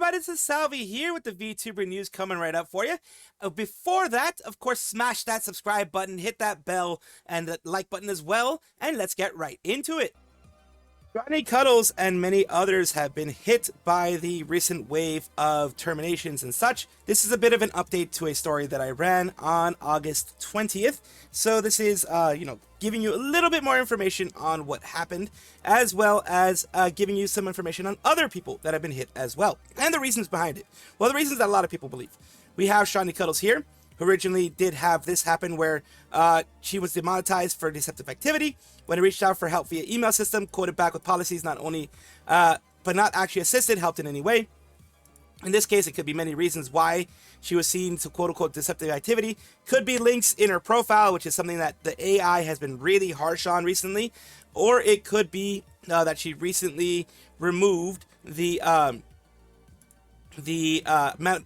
everybody, this is Salvi here with the VTuber news coming right up for you. Before that, of course, smash that subscribe button, hit that bell, and the like button as well, and let's get right into it. Stronny Cuddles and many others have been hit by the recent wave of terminations and such. This is a bit of an update to a story that I ran on August 20th. So this is, giving you a little bit more information on what happened, as well as giving you some information on other people that have been hit as well, and the reasons behind it. Well, the reasons that a lot of people believe. We have Stronny Cuddles here, who originally did have this happen where she was demonetized for deceptive activity when it reached out for help via email system, quoted back with policies not only, but not actually assisted, helped in any way. In this case, it could be many reasons why she was seen to quote-unquote deceptive activity. Could be links in her profile, which is something that the AI has been really harsh on recently. Or it could be that she recently removed the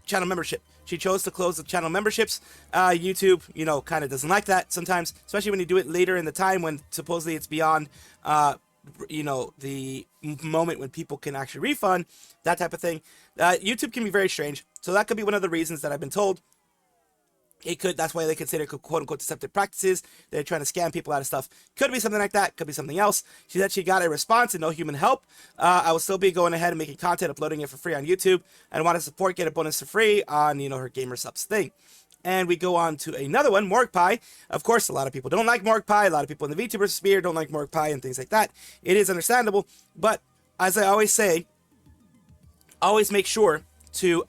channel membership. She chose to close the channel memberships. YouTube, kind of doesn't like that sometimes, especially when you do it later in the time when supposedly it's beyond, the moment when people can actually refund, that type of thing. YouTube can be very strange. So that could be one of the reasons that I've been told. That's why they consider quote-unquote deceptive practices. They're trying to scam people out of stuff. Could be something like that. Could be something else. She said she got a response and no human help. I will still be going ahead and making content, uploading it for free on YouTube. And want to support, get a bonus for free on, her Gamer Subs thing. And we go on to another one, Morgpie. Of course, a lot of people don't like Morgpie. A lot of people in the VTuber sphere don't like Morgpie and things like that. It is understandable. But as I always say, always make sure to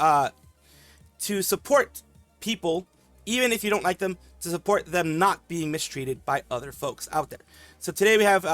support people, even if you don't like them, to support them not being mistreated by other folks out there. So today we have,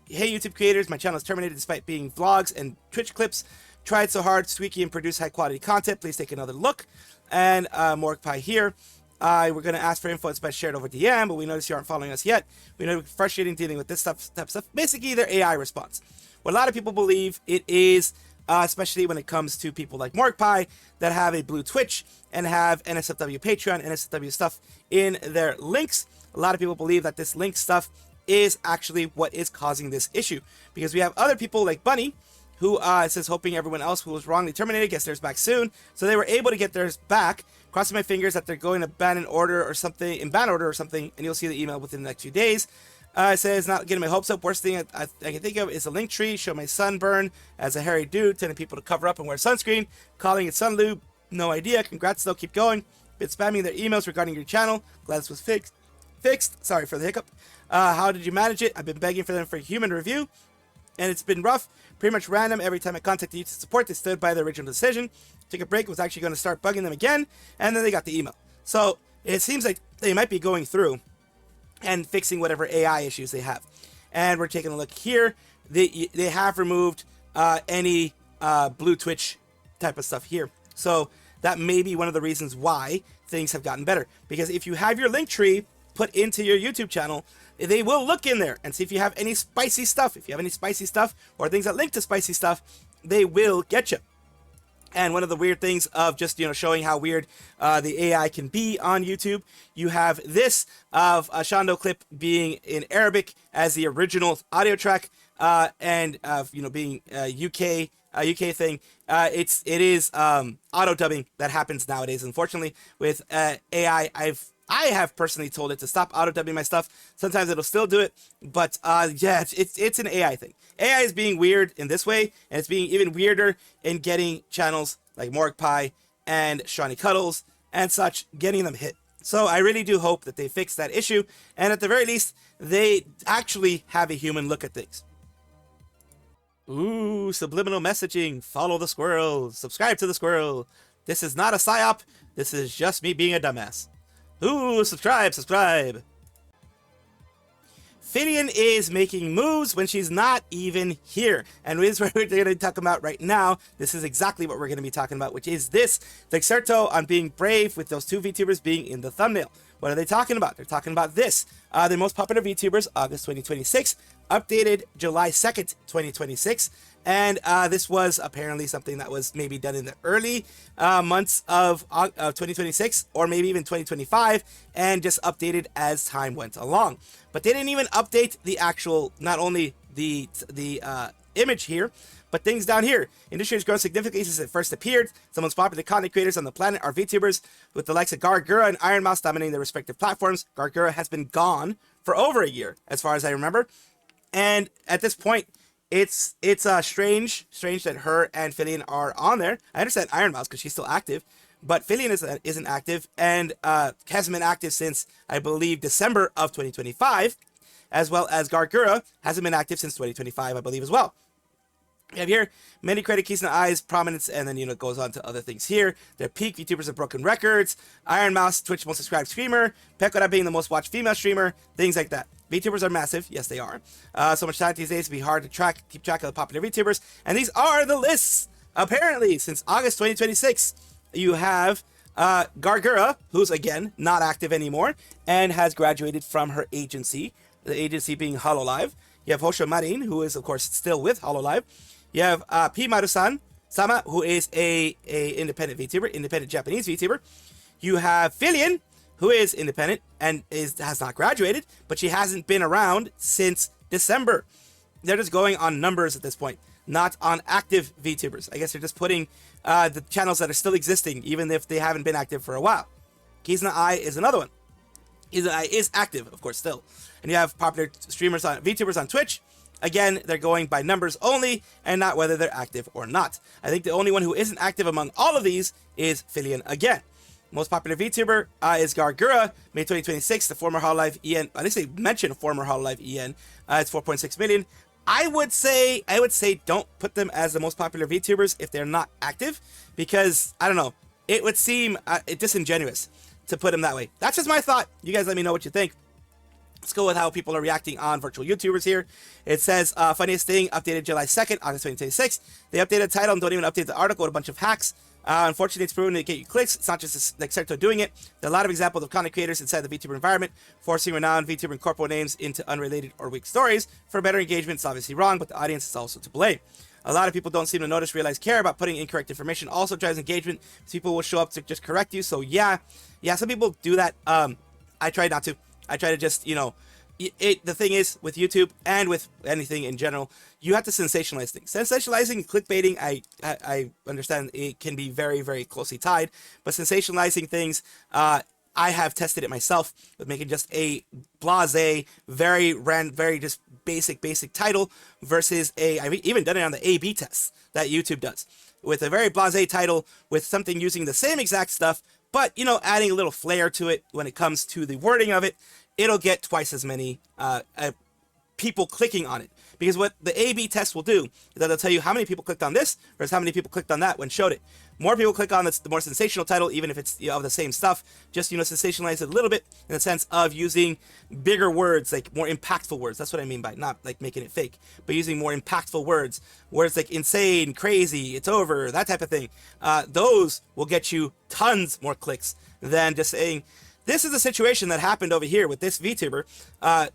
hey YouTube creators, my channel is terminated despite being vlogs and Twitch clips. Tried so hard, squeaky, and produce high quality content. Please take another look. And Morgpie here. We're going to ask for info. It's best shared over DM, but we notice you aren't following us yet. We know it's frustrating dealing with this type of stuff. Basically, their AI response. What a lot of people believe it is, especially when it comes to people like Morgpie that have a blue Twitch and have NSFW Patreon, NSFW stuff in their links. A lot of people believe that this link stuff is actually what is causing this issue. Because we have other people like Bunny, who says hoping everyone else who was wrongly terminated gets theirs back soon. So they were able to get theirs back. Crossing my fingers that they're going to ban order or something, and you'll see the email within the next few days. It says, not getting my hopes up. Worst thing I can think of is a link tree. Show my sunburn as a hairy dude, telling people to cover up and wear sunscreen. Calling it sun lube. No idea. Congrats, though. Keep going. Been spamming their emails regarding your channel. Glad this was fixed. Sorry for the hiccup. How did you manage it? I've been begging for them for a human review, and it's been rough. Pretty much random. Every time I contacted you to support, they stood by the original decision. Took a break. Was actually going to start bugging them again, and then they got the email. So it seems like they might be going through and fixing whatever AI issues they have. And we're taking a look here. They have removed any blue Twitch type of stuff here. So that may be one of the reasons why things have gotten better. Because if you have your link tree put into your YouTube channel, they will look in there and see if you have any spicy stuff. If you have any spicy stuff or things that link to spicy stuff, they will get you. And one of the weird things of just, showing how weird the AI can be on YouTube, you have this of a Shando clip being in Arabic as the original audio track, and being UK thing. It is auto dubbing that happens nowadays, unfortunately, with AI. I have personally told it to stop auto-dubbing my stuff. Sometimes it'll still do it, but yeah, it's an AI thing. AI is being weird in this way, and it's being even weirder in getting channels like Morgpie and Stronny Cuddles and such, getting them hit. So I really do hope that they fix that issue, and at the very least, they actually have a human look at things. Ooh, subliminal messaging. Follow the squirrel. Subscribe to the squirrel. This is not a psyop. This is just me being a dumbass. Ooh, subscribe. Filian is making moves when she's not even here. And this is what we're going to talk about right now. This is exactly what we're going to be talking about, which is this. The excerto on being brave with those two VTubers being in the thumbnail. What are they talking about? They're talking about this. The most popular VTubers, August 2026, updated July 2nd, 2026. And this was apparently something that was maybe done in the early months of 2026, or maybe even 2025, and just updated as time went along. But they didn't even update the actual, not only the image here. But things down here. Industry has grown significantly since it first appeared. Some most popular content creators on the planet are VTubers, with the likes of Gargura and Iron Mouse dominating their respective platforms. Gargura has been gone for over a year, as far as I remember. And at this point, it's strange that her and Filian are on there. I understand Iron Mouse because she's still active, but Filian isn't active, and hasn't been active since, I believe, December of 2025, as well as Gargura hasn't been active since 2025, I believe, as well. We have here many credit keys in the eyes, prominence, and then, you know, it goes on to other things here. Their peak VTubers have broken records. Iron Mouse, Twitch most subscribed streamer. Pekora being the most watched female streamer. Things like that. VTubers are massive. Yes, they are. So much talent these days to be hard to keep track of the popular VTubers. And these are the lists. Apparently, since August 2026, you have Gargura, who's, again, not active anymore, and has graduated from her agency. The agency being Hololive. You have Hosho Marin, who is, of course, still with Hololive. You have P. Maru-san Sama, who is a independent VTuber, independent Japanese VTuber. You have Filian, who is independent and has not graduated, but she hasn't been around since December. They're just going on numbers at this point, not on active VTubers. I guess they're just putting the channels that are still existing, even if they haven't been active for a while. Kizuna Ai is another one. Kizuna Ai is active, of course, still. And you have popular streamers on VTubers on Twitch. Again, they're going by numbers only and not whether they're active or not. I think the only one who isn't active among all of these is Filian again. Most popular VTuber is Gargura, May 2026, the former Hololive EN. At least they mention former Hololive EN. It's 4.6 million. I would say don't put them as the most popular VTubers if they're not active, because, I don't know, it would seem disingenuous to put them that way. That's just my thought. You guys let me know what you think. Let's go with how people are reacting on virtual YouTubers here. It says, funniest thing, updated July 2nd, August 2026. They updated the title and don't even update the article with a bunch of hacks. Unfortunately, it's proven to get you clicks. It's not just Dexerto doing it. There are a lot of examples of content creators inside the VTuber environment, forcing renowned VTuber and corpo names into unrelated or weak stories. For better engagement, it's obviously wrong, but the audience is also to blame. A lot of people don't seem to notice, realize, care about putting incorrect information. Also drives engagement. People will show up to just correct you. So yeah, some people do that. I try not to. I try to just, you know, the thing is, with YouTube and with anything in general, you have to sensationalize things. Sensationalizing, clickbaiting, I understand it can be very, very closely tied, but sensationalizing things, I have tested it myself with making just a blasé, very just basic title versus I've even done it on the A/B tests that YouTube does, with a very blasé title with something using the same exact stuff, but, you know, adding a little flair to it when it comes to the wording of it. It'll get twice as many people clicking on it. Because what the A/B test will do is that it'll tell you how many people clicked on this versus how many people clicked on that when showed it. More people click on the more sensational title, even if it's, you know, of the same stuff. Just, you know, sensationalize it a little bit in the sense of using bigger words, like more impactful words. That's what I mean by not like making it fake, but using more impactful words. Words like insane, crazy, it's over, that type of thing. Those will get you tons more clicks than just saying, this is the situation that happened over here with this VTuber.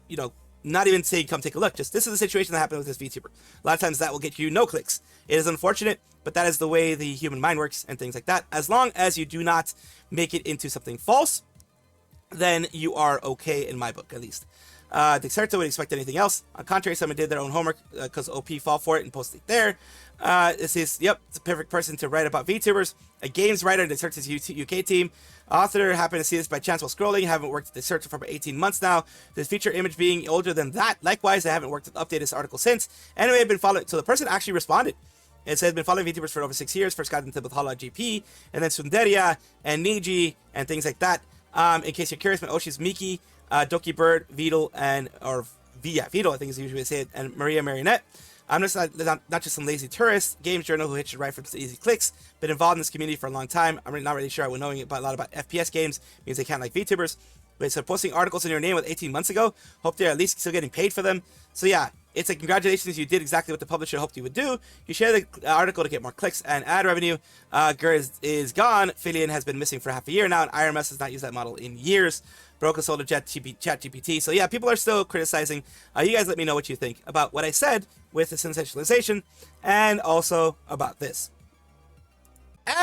You know, not even saying come take a look, just this is the situation that happened with this VTuber. A lot of times that will get you no clicks. It is unfortunate, but that is the way the human mind works and things like that. As long as you do not make it into something false, then you are okay in my book, at least. Dexerto would expect anything else. On contrary, someone did their own homework because OP fall for it and posted it there. This is, it's a perfect person to write about VTubers. A games writer in Dexerto's UK team. Author happened to see this by chance while scrolling. Haven't worked at Dexerto for about 18 months now. This feature image being older than that. Likewise, I haven't worked to update this article since. Anyway, I've been following. So the person actually responded. It says, been following VTubers for over 6 years. First got into with Hala GP, and then Sunderia, and Niji, and things like that. In case you're curious, my Oshi's Miki, Doki Bird, Vidal, and, or Vidal, I think is usually say it, and Maria Marionette. I'm just not just some lazy tourist, games journal who hitches right from easy clicks. Been involved in this community for a long time. I'm not really sure I would knowing a lot about FPS games means they can't like VTubers. But so posting articles in your name with 18 months ago, hope they're at least still getting paid for them. So yeah, it's like congratulations, you did exactly what the publisher hoped you would do. You share the article to get more clicks and ad revenue. Gur is gone. Filian has been missing for half a year now, and IRMS has not used that model in years. Broken sold to ChatGPT. So yeah, people are still criticizing. You guys let me know what you think about what I said with the sensationalization, and also about this.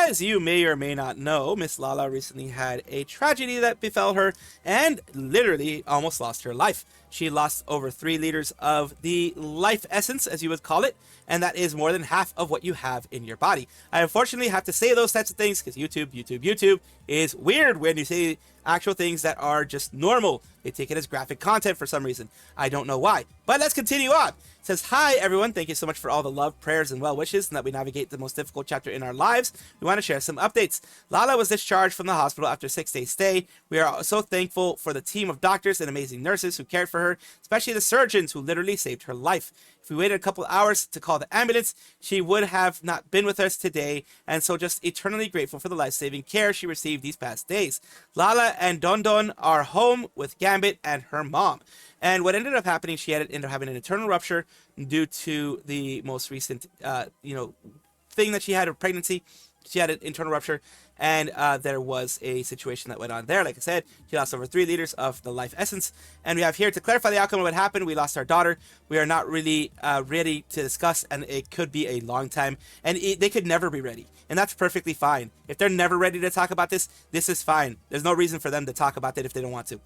As you may or may not know, Miss Lala recently had a tragedy that befell her and literally almost lost her life. She lost over 3 liters of the life essence, as you would call it, and that is more than half of what you have in your body. I unfortunately have to say those types of things because YouTube is weird when you say actual things that are just normal. They take it as graphic content for some reason. I don't know why. But let's continue on. It says, hi everyone, thank you so much for all the love, prayers, and well wishes, and that we navigate the most difficult chapter in our lives. We want to share some updates. Lala was discharged from the hospital after a 6-day stay. We are so thankful for the team of doctors and amazing nurses who cared for her, especially the surgeons who literally saved her life. If we waited a couple hours to call the ambulance, she would have not been with us today, and so just eternally grateful for the life-saving care she received these past days. Lala and Don Don are home with Gambit and her mom. And what ended up happening, she ended up having an internal rupture due to the most recent, thing that she had, a pregnancy. She had an internal rupture, and there was a situation that went on there. Like I said, she lost over 3 liters of the life essence. And we have here to clarify the outcome of what happened. We lost our daughter. We are not really ready to discuss, and it could be a long time. And they could never be ready. And that's perfectly fine. If they're never ready to talk about this, this is fine. There's no reason for them to talk about it if they don't want to.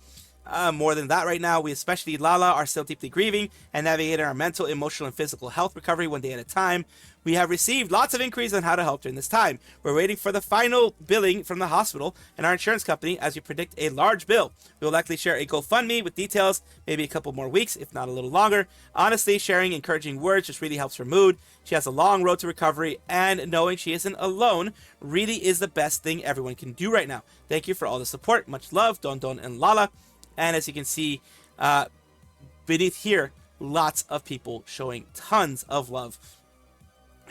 More than that right now, we especially Lala are still deeply grieving and navigating our mental, emotional, and physical health recovery one day at a time. We have received lots of inquiries on how to help during this time. We're waiting for the final billing from the hospital and our insurance company as we predict a large bill. We will likely share a GoFundMe with details, maybe a couple more weeks, if not a little longer. Honestly, sharing encouraging words just really helps her mood. She has a long road to recovery, and knowing she isn't alone really is the best thing everyone can do right now. Thank you for all the support. Much love, Don Don and Lala. And as you can see, beneath here, lots of people showing tons of love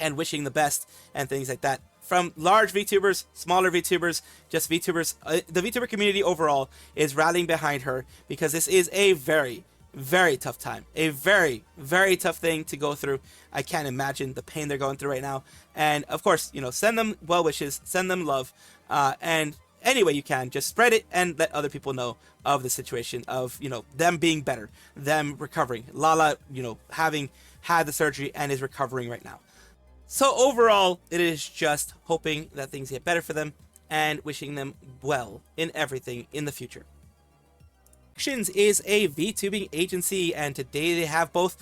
and wishing the best and things like that. From large VTubers, smaller VTubers, just VTubers, the VTuber community overall is rallying behind her because this is a very, very tough time. A very, very tough thing to go through. I can't imagine the pain they're going through right now. And of course, send them well wishes, send them love, and any way you can, just spread it and let other people know of the situation of, them being better, them recovering. Lala, having had the surgery and is recovering right now. So overall, it is just hoping that things get better for them and wishing them well in everything in the future. Productions is a VTubing agency, and today they have both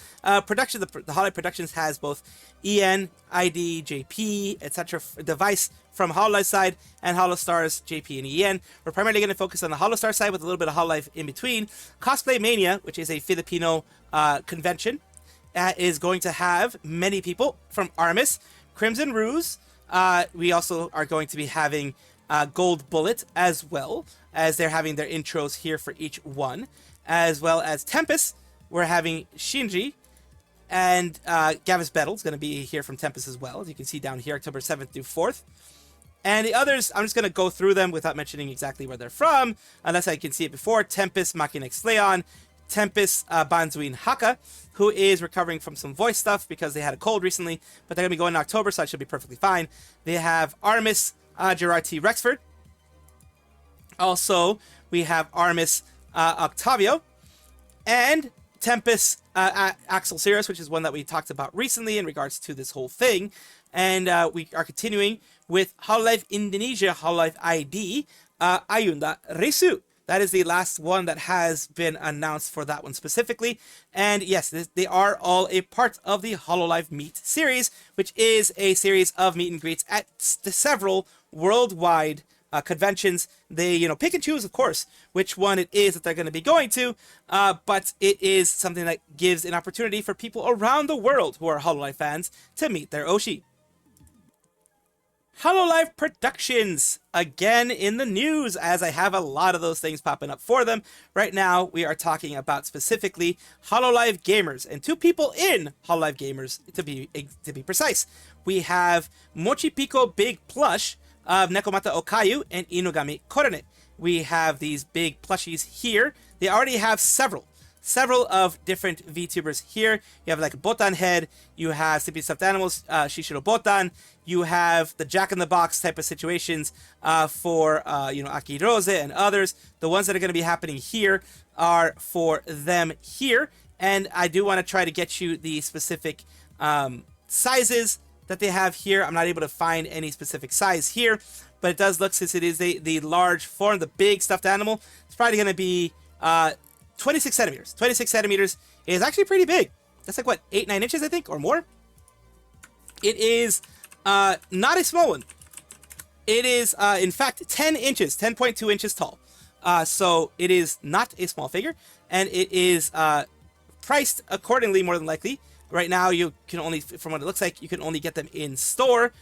production. The Hololive Productions has both EN, ID, JP, etc. device from Hololive side and Holostars, JP, and EN. We're primarily going to focus on the Holostar side with a little bit of Hololive in between. Cosplay Mania, which is a Filipino convention, is going to have many people from Armis, Crimson Ruse. We also are going to be having Gold Bullet as well, as they're having their intros here for each one, as well as Tempest. We're having Shinji, and Gavis Bettle is going to be here from Tempest as well, as you can see down here, October 7th through 4th. And the others, I'm just going to go through them without mentioning exactly where they're from, unless I can see it before. Tempest, Makinex Leon, Tempest, Banzuin Haka, who is recovering from some voice stuff because they had a cold recently, but they're going to be going in October, so I should be perfectly fine. They have Armis, Gerard T. Rexford. Also, we have Armis, Octavio, and Tempest, Axel Sirius, which is one that we talked about recently in regards to this whole thing. And we are continuing with Hololive Indonesia, Hololive ID, Ayunda Resu. That is the last one that has been announced for that one specifically. And yes, they are all a part of the Hololive Meet series, which is a series of meet and greets at several worldwide conventions. They, pick and choose, of course, which one it is that they're going to be going to, but it is something that gives an opportunity for people around the world who are Hololive fans to meet their Oshi. Hololive Productions, again in the news, as I have a lot of those things popping up for them. Right now, we are talking about specifically Hololive Gamers, and 2 people in Hololive Gamers, to be precise. We have Mochipiko Big Plush of Nekomata Okayu and Inugami Korone. We have these big plushies here. They already have several of different VTubers here. You have like Botan Head, you have Sleepy Stuffed Animals, Shishiro Botan, you have the Jack-in-the-Box type of situations for, Aki Rose and others. The ones that are going to be happening here are for them here, and I do want to try to get you the specific sizes that they have here. I'm not able to find any specific size here, but it does look, since it is the large form, the big stuffed animal, it's probably going to be 26 centimeters. 26 centimeters is actually pretty big. That's like, what, 8-9 inches, I think, or more? It is not a small one. It is, in fact, 10 inches, 10.2 inches tall. So it is not a small figure, and it is priced accordingly, more than likely. Right now, you can only, from what it looks like, you can only get them in store.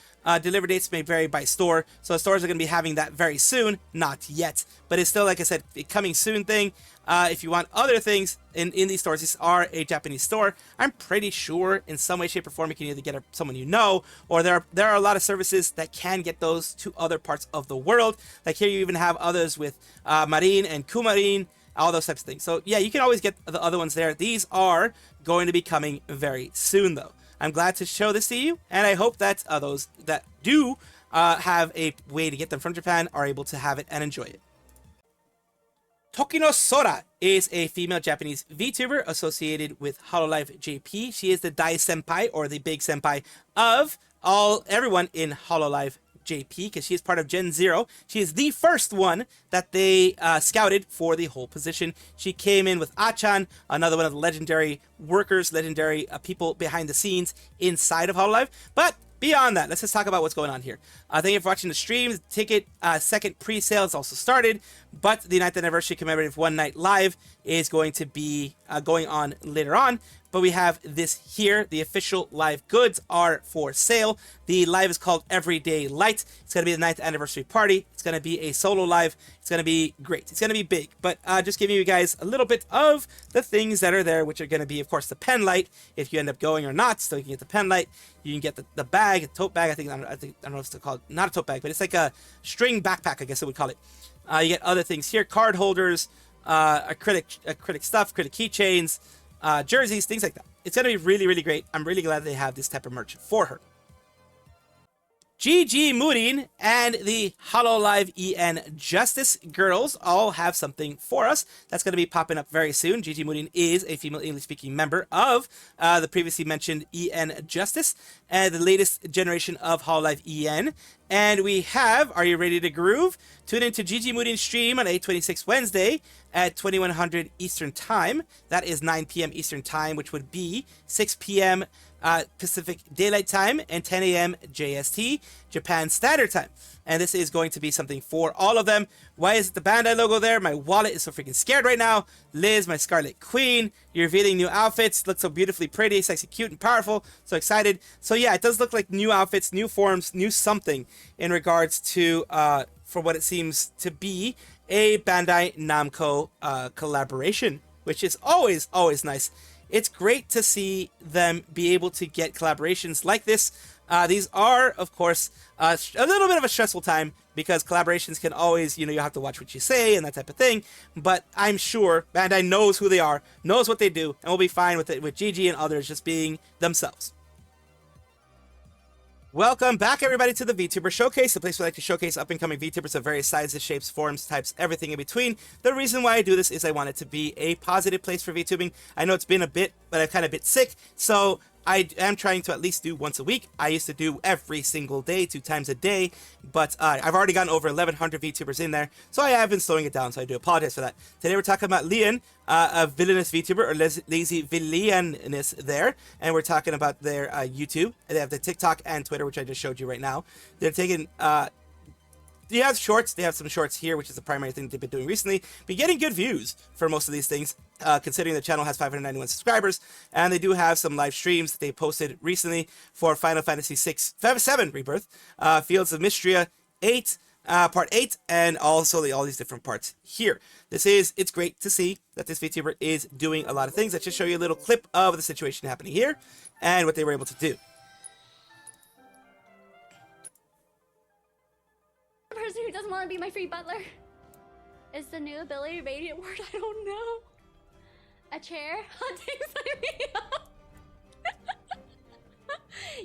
Delivery dates may vary by store, so stores are going to be having that very soon. Not yet, but it's still, like I said, a coming soon thing. If you want other things in these stores, these are a Japanese store. I'm pretty sure in some way, shape, or form you can either get someone you know, or there are a lot of services that can get those to other parts of the world. Like here, you even have others with Marin and Kumarin, all those types of things. So yeah, you can always get the other ones there. These are going to be coming very soon, though. I'm glad to show this to you, and I hope that those that do have a way to get them from Japan are able to have it and enjoy it. Tokino Sora is a female Japanese VTuber associated with Hololive JP. She is the Dai Senpai, or the big senpai, of everyone in Hololive JP, because she is part of Gen 0. She is the first one that they scouted for the whole position. She came in with Achan, another one of the legendary workers, legendary people behind the scenes inside of Hololive. But beyond that, let's just talk about what's going on here. Thank you for watching the stream. The ticket second pre-sale has also started, but the 9th anniversary commemorative one night live is going to be going on later on. But we have this here. The official live goods are for sale. The live is called Everyday Light. It's going to be the 9th anniversary party. It's going to be a solo live. It's going to be great. It's going to be big. But just giving you guys a little bit of the things that are there, which are going to be, of course, the pen light. If you end up going or not, still you can get the pen light. You can get the bag, the tote bag. I don't know if it's called, not a tote bag, but it's like a string backpack, I guess I would call it. You get other things here, card holders, acrylic stuff, acrylic keychains, jerseys, things like that. It's going to be really, really great. I'm really glad they have this type of merch for her. Gigi Murin and the Hololive EN Justice girls all have something for us that's going to be popping up very soon. Gigi Murin is a female English-speaking member of the previously mentioned EN Justice, and the latest generation of Hololive EN. And we have, are you ready to groove? Tune into Gigi Murin's stream on 8/26 Wednesday at 2100 Eastern Time. That is 9 p.m. Eastern Time, which would be 6 p.m. Pacific Daylight Time and 10 a.m. JST, Japan Standard Time. And this is going to be something for all of them. Why is it the Bandai logo there? My wallet is so freaking scared right now. Liz, my Scarlet Queen, you're revealing new outfits. Look so beautifully pretty, sexy, cute, and powerful. So excited. So yeah, it does look like new outfits, new forms, new something in regards to, for what it seems to be, a Bandai Namco collaboration, which is always, always nice. It's great to see them be able to get collaborations like this. These are, of course, a little bit of a stressful time, because collaborations can always, you have to watch what you say and that type of thing. But I'm sure Bandai knows who they are, knows what they do, and will be fine with it, with Gigi and others just being themselves. Welcome back, everybody, to the VTuber Showcase, the place where I like to showcase up-and-coming VTubers of various sizes, shapes, forms, types, everything in between. The reason why I do this is I want it to be a positive place for VTubing. I know it's been a bit, but I've kind of bit sick, so I am trying to at least do once a week. I used to do every single day, 2 times a day, but I've already gotten over 1,100 VTubers in there, so I have been slowing it down, so I do apologize for that. Today we're talking about LIAN, a villainous VTuber, or lazy villainous there, and we're talking about their YouTube. They have the TikTok and Twitter, which I just showed you right now. They're taking... They have shorts. They have some shorts here, which is the primary thing they've been doing recently. Been getting good views for most of these things, considering the channel has 591 subscribers. And they do have some live streams that they posted recently for Final Fantasy 7 Rebirth, Fields of Mystria 8, Part 8, and also all these different parts here. It's great to see that this VTuber is doing a lot of things. Let's just show you a little clip of the situation happening here and what they were able to do. Person who doesn't want to be my free butler. Is the new ability radiant word? I don't know. A chair? Hunting, sign me up.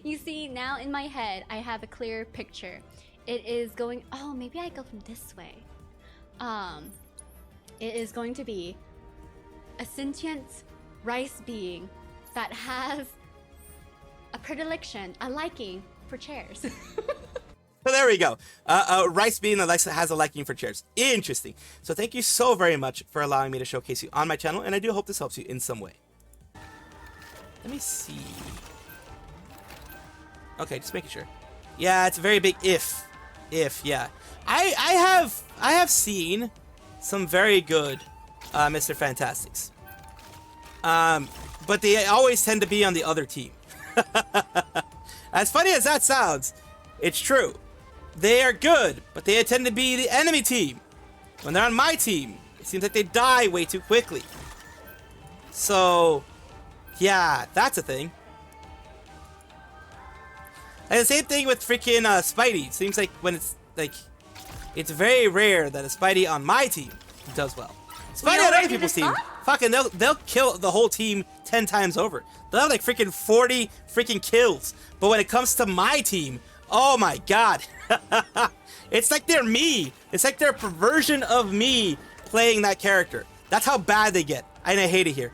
You see, now in my head, I have a clear picture. It is going... Oh, maybe I go from this way. It is going to be a sentient rice being that has predilection, a liking for chairs. So there we go. Rice Bean Alexa has a liking for chairs. Interesting. So thank you so very much for allowing me to showcase you on my channel, and I do hope this helps you in some way. Let me see. Okay, just making sure. Yeah, it's a very big if. Yeah. I have seen some very good Mr. Fantastics. But they always tend to be on the other team. As funny as that sounds, it's true. They are good, but they tend to be the enemy team. When they're on my team, it seems like they die way too quickly. So, yeah, that's a thing. And the same thing with freaking Spidey. It seems like when it's like, it's very rare that a Spidey on my team does well. Spidey on other people's team, fucking they'll kill the whole team 10 times over. They'll have like freaking 40 freaking kills. But when it comes to my team, oh my god. It's like they're me. It's like they're a perversion of me playing that character. That's how bad they get. And I hate it here.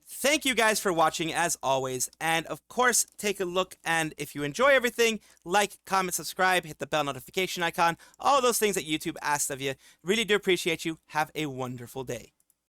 Thank you guys for watching as always. And of course, take a look. And if you enjoy everything, like, comment, subscribe, hit the bell notification icon. All those things that YouTube asks of you. Really do appreciate you. Have a wonderful day.